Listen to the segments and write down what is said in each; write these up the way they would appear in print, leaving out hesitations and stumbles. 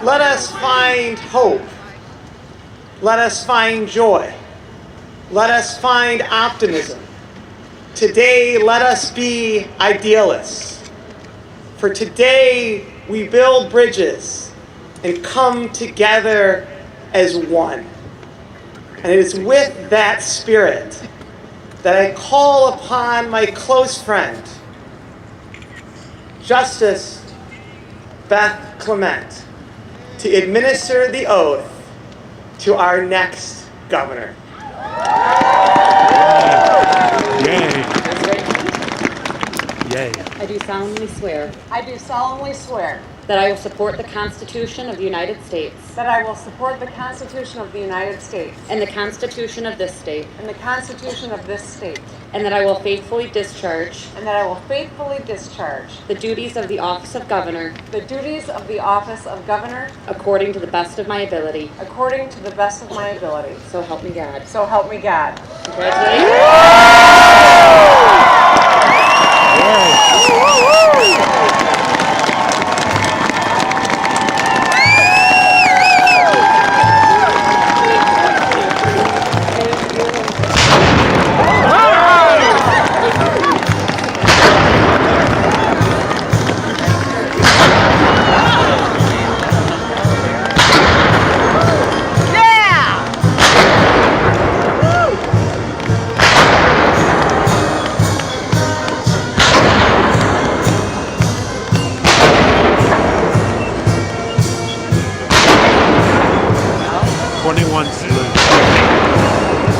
Let us find hope. Let us find joy. Let us find optimism. Today, let us be idealists. For today, we build bridges and come together as one. And it is with that spirit that I call upon my close friend, Justice Beth Clement, to administer the oath to our next governor. Yay. Yay. I do solemnly swear I do solemnly swear that I will support the Constitution of the United States that I will support the Constitution of the United States and the Constitution of this state, and the Constitution of this state, and that I will faithfully discharge and that I will faithfully discharge the duties of the office of governor the duties of the office of governor according to the best of my ability. according to the best of my ability. So help me God. So help me God. Congratulations.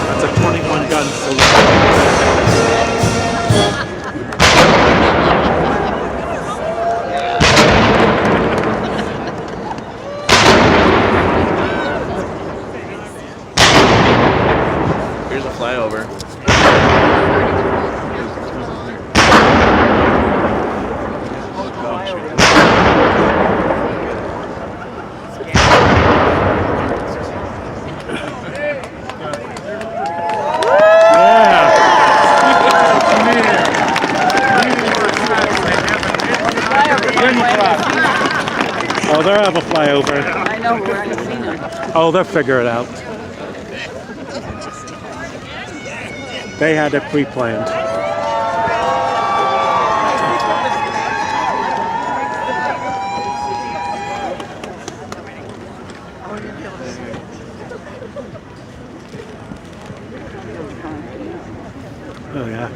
That's a 21 gun salute. Here's a flyover. Oh, they'll have a flyover. I know, we're already seen them. Oh, they'll figure it out. They had it pre-planned. Oh, yeah.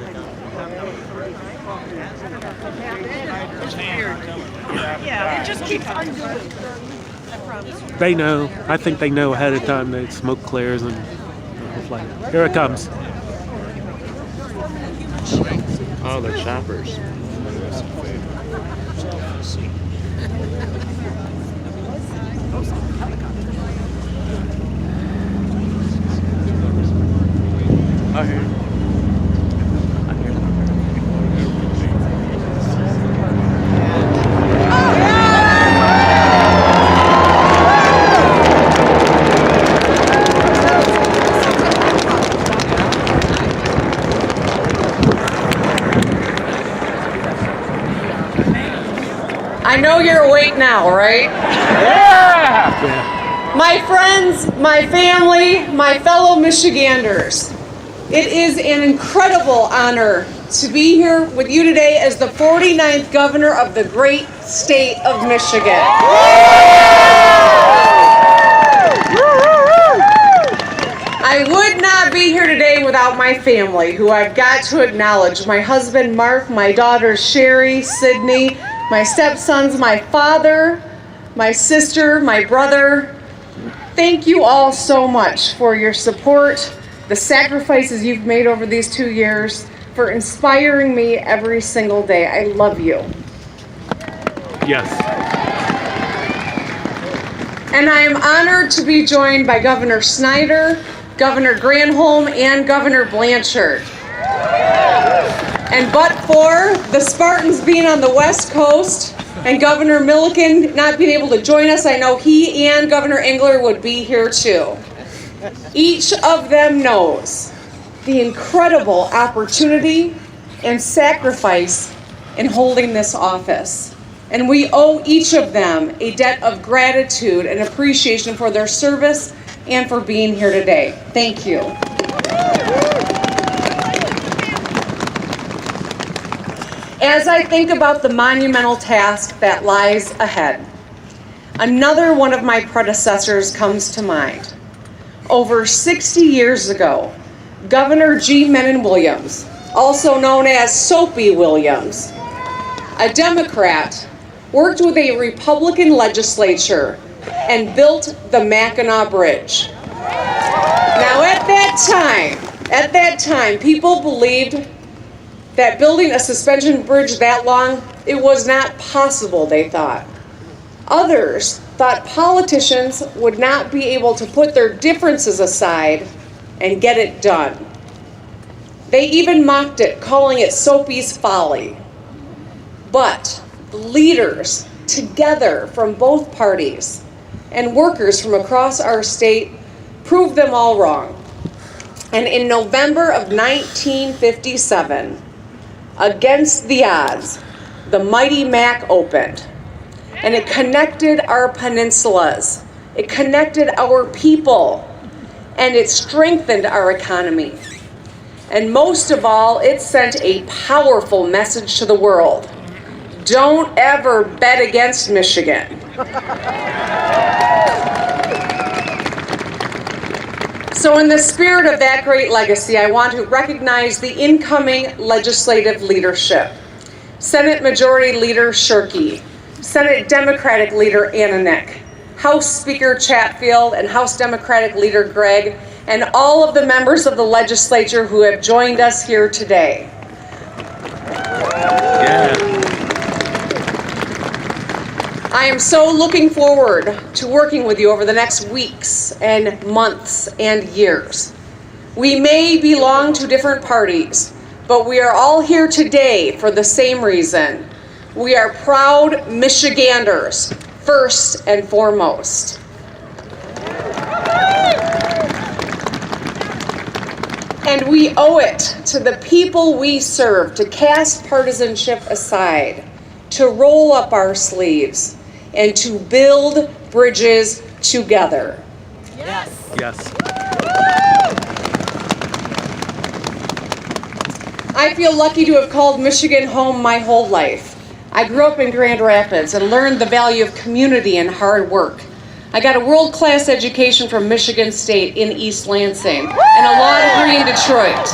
Yeah, it just keeps undoing. They know. I think they know ahead of time that smoke clears and here it comes. Oh, they're choppers. Oh, here. I know you're awake now, right? Yeah. My friends, my family, my fellow Michiganders, it is an incredible honor to be here with you today as the 49th governor of the great state of Michigan. I would not be here today without my family, who I've got to acknowledge. My husband, Mark, my daughters, Sherry, Sydney, my stepsons, my father, my sister, my brother. Thank you all so much for your support, the sacrifices you've made over these 2 years, for inspiring me every single day. I love you. Yes. And I am honored to be joined by Governor Snyder, Governor Granholm, and Governor Blanchard. And but for the Spartans being on the West Coast, And Governor Milliken not being able to join us, I know he and Governor Engler would be here too. Each of them knows the incredible opportunity and sacrifice in holding this office. And we owe each of them a debt of gratitude and appreciation for their service and for being here today. Thank you. As I think about the monumental task that lies ahead, another one of my predecessors comes to mind. Over 60 years ago, Governor G. Menon Williams, also known as Soapy Williams, a Democrat, worked with a Republican legislature and built the Mackinac Bridge. Now at that time, people believed that building a suspension bridge that long, it was not possible, they thought. Others thought politicians would not be able to put their differences aside and get it done. They even mocked it, calling it Soapy's folly. But leaders together from both parties and workers from across our state proved them all wrong. And in November of 1957, against the odds, the mighty Mac opened. And it connected our peninsulas. It connected our people. And it strengthened our economy. And most of all, it sent a powerful message to the world. Don't ever bet against Michigan. So in the spirit of that great legacy, I want to recognize the incoming legislative leadership. Senate Majority Leader Shirkey, Senate Democratic Leader Ananek, House Speaker Chatfield, and House Democratic Leader Gregg, and all of the members of the legislature who have joined us here today. Yeah. I am so looking forward to working with you over the next weeks and months and years. We may belong to different parties, but we are all here today for the same reason. We are proud Michiganders, first and foremost. And we owe it to the people we serve to cast partisanship aside, to roll up our sleeves, and to build bridges together. Yes. I feel lucky to have called Michigan home my whole life. I grew up in Grand Rapids and learned the value of community and hard work. I got a world-class education from Michigan State in East Lansing and a law degree in Detroit.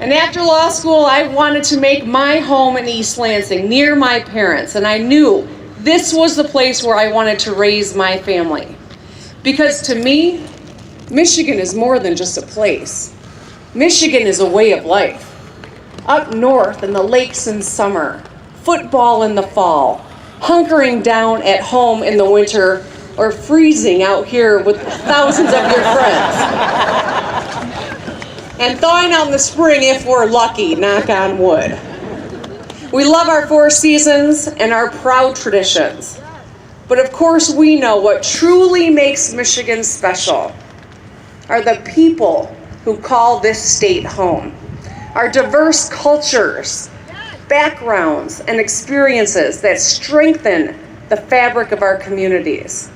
And after law school, I wanted to make my home in East Lansing, near my parents, and I knew this was the place where I wanted to raise my family. Because to me, Michigan is more than just a place. Michigan is a way of life. Up north in the lakes in summer, football in the fall, hunkering down at home in the winter, or freezing out here with thousands of your friends. And thawing out in the spring if we're lucky, knock on wood. We love our four seasons and our proud traditions. But of course we know what truly makes Michigan special are the people who call this state home. Our diverse cultures, backgrounds, and experiences that strengthen the fabric of our communities.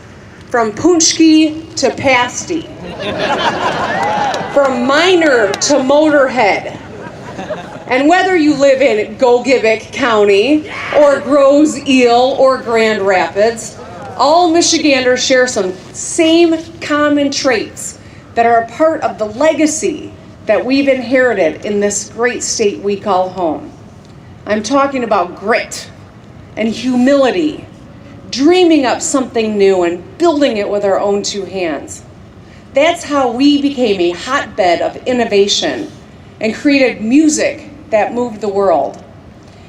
From Punchki to Pasty, from Minor to Motorhead. And whether you live in Gogebic County, or Grosse Ile, or Grand Rapids, all Michiganders share some same common traits that are a part of the legacy that we've inherited in this great state we call home. I'm talking about grit and humility, dreaming up something new and building it with our own two hands. That's how we became a hotbed of innovation and created music that moved the world.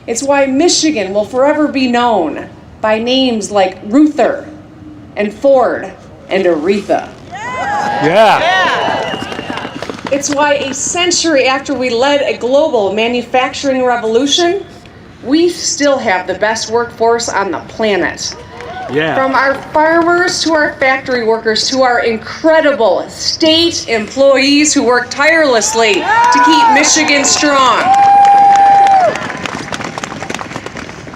It's why Michigan will forever be known by names like Ruther and Ford and Aretha. It's why a century after we led a global manufacturing revolution, We still have the best workforce on the planet. Yeah. From our farmers to our factory workers to our incredible state employees who work tirelessly to keep Michigan strong.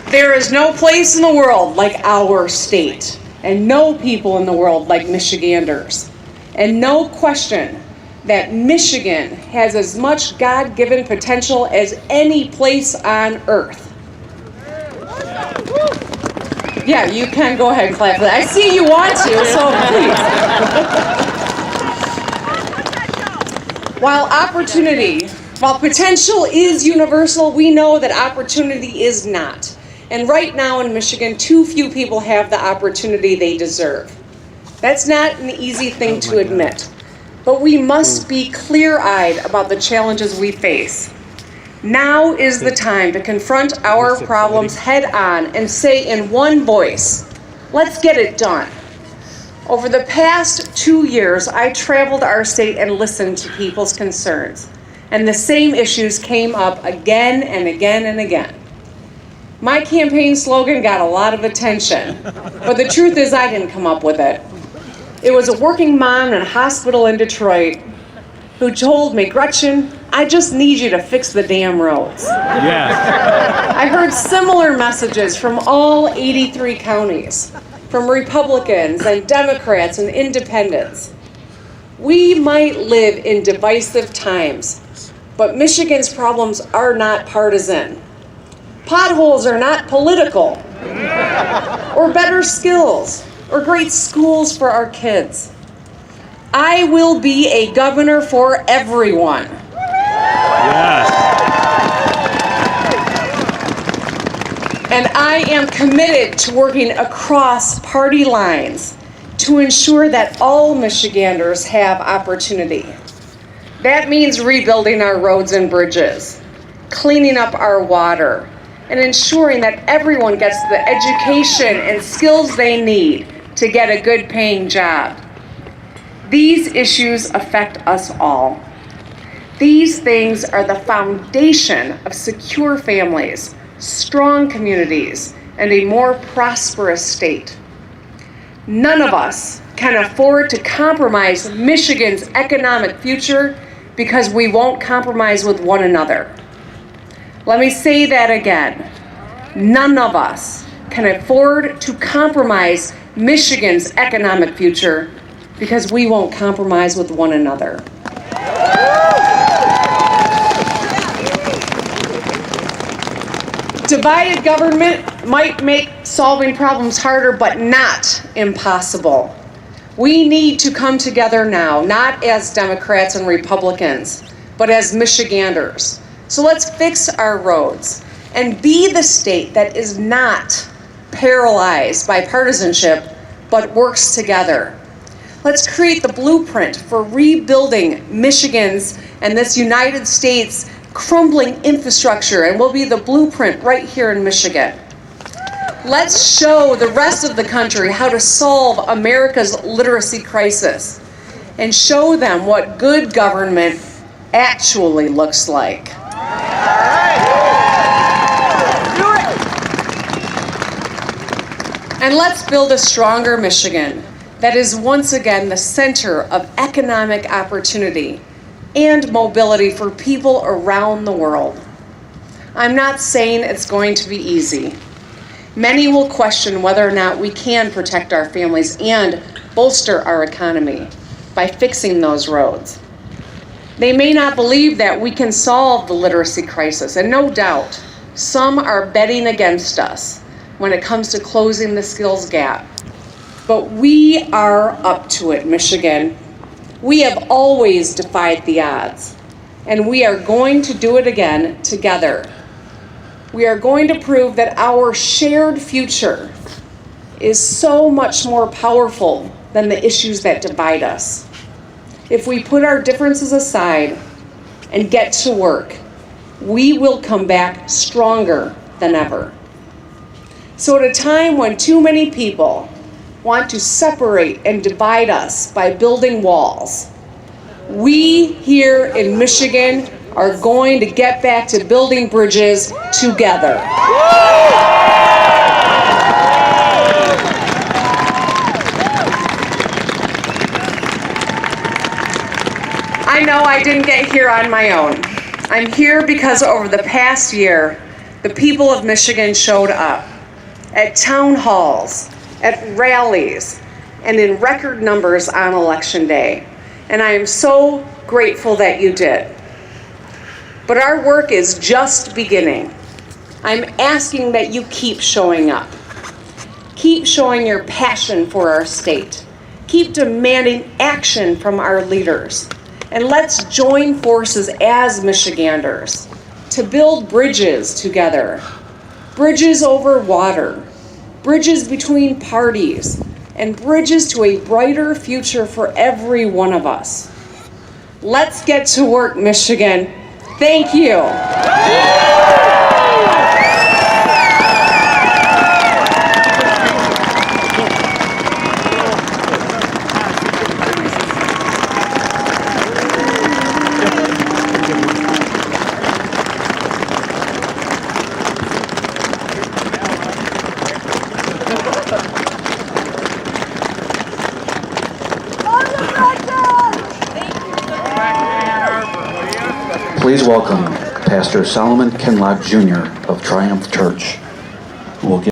There is no place in the world like our state, and no people in the world like Michiganders. And no question that Michigan has as much God-given potential as any place on earth. Yeah, you can go ahead and clap for that. I see you want to, so please. While potential is universal, we know that opportunity is not. And right now in Michigan, too few people have the opportunity they deserve. That's not an easy thing to admit, but we must be clear-eyed about the challenges we face. Now is the time to confront our problems head-on and say in one voice, let's get it done. Over the past 2 years, I traveled our state and listened to people's concerns, and the same issues came up again and again and again. My campaign slogan got a lot of attention, but the truth is I didn't come up with it. It was a working mom in a hospital in Detroit who told me, Gretchen, I just need you to fix the damn roads. Yeah. I heard similar messages from all 83 counties, from Republicans and Democrats and independents. We might live in divisive times, but Michigan's problems are not partisan. Potholes are not political, or better skills, or great schools for our kids. I will be a governor for everyone. Yes. And I am committed to working across party lines to ensure that all Michiganders have opportunity. That means rebuilding our roads and bridges, cleaning up our water, and ensuring that everyone gets the education and skills they need to get a good paying job. These issues affect us all. These things are the foundation of secure families, strong communities, and a more prosperous state. None of us can afford to compromise Michigan's economic future because we won't compromise with one another. Let me say that again. None of us can afford to compromise Michigan's economic future because we won't compromise with one another. Divided government might make solving problems harder, but not impossible. We need to come together now, not as Democrats and Republicans, but as Michiganders. So let's fix our roads and be the state that is not paralyzed by partisanship, but works together. Let's create the blueprint for rebuilding Michigan's and this United States crumbling infrastructure, and we'll be the blueprint right here in Michigan. Let's show the rest of the country how to solve America's literacy crisis and show them what good government actually looks like. And let's build a stronger Michigan that is once again the center of economic opportunity and mobility for people around the world. I'm not saying it's going to be easy. Many will question whether or not we can protect our families and bolster our economy by fixing those roads. They may not believe that we can solve the literacy crisis, and no doubt, some are betting against us when it comes to closing the skills gap. But we are up to it, Michigan. We have always defied the odds, and we are going to do it again together. We are going to prove that our shared future is so much more powerful than the issues that divide us. If we put our differences aside and get to work, we will come back stronger than ever. So at a time when too many people want to separate and divide us by building walls, we here in Michigan are going to get back to building bridges together. I know I didn't get here on my own. I'm here because over the past year, the people of Michigan showed up at town halls, at rallies, and in record numbers on Election Day. And I am so grateful that you did. But our work is just beginning. I'm asking that you keep showing up. Keep showing your passion for our state. Keep demanding action from our leaders. And let's join forces as Michiganders to build bridges together. Bridges over water, bridges between parties, and bridges to a brighter future for every one of us. Let's get to work, Michigan. Thank you. Please welcome Pastor Solomon Kinlock Jr. of Triumph Church, who will give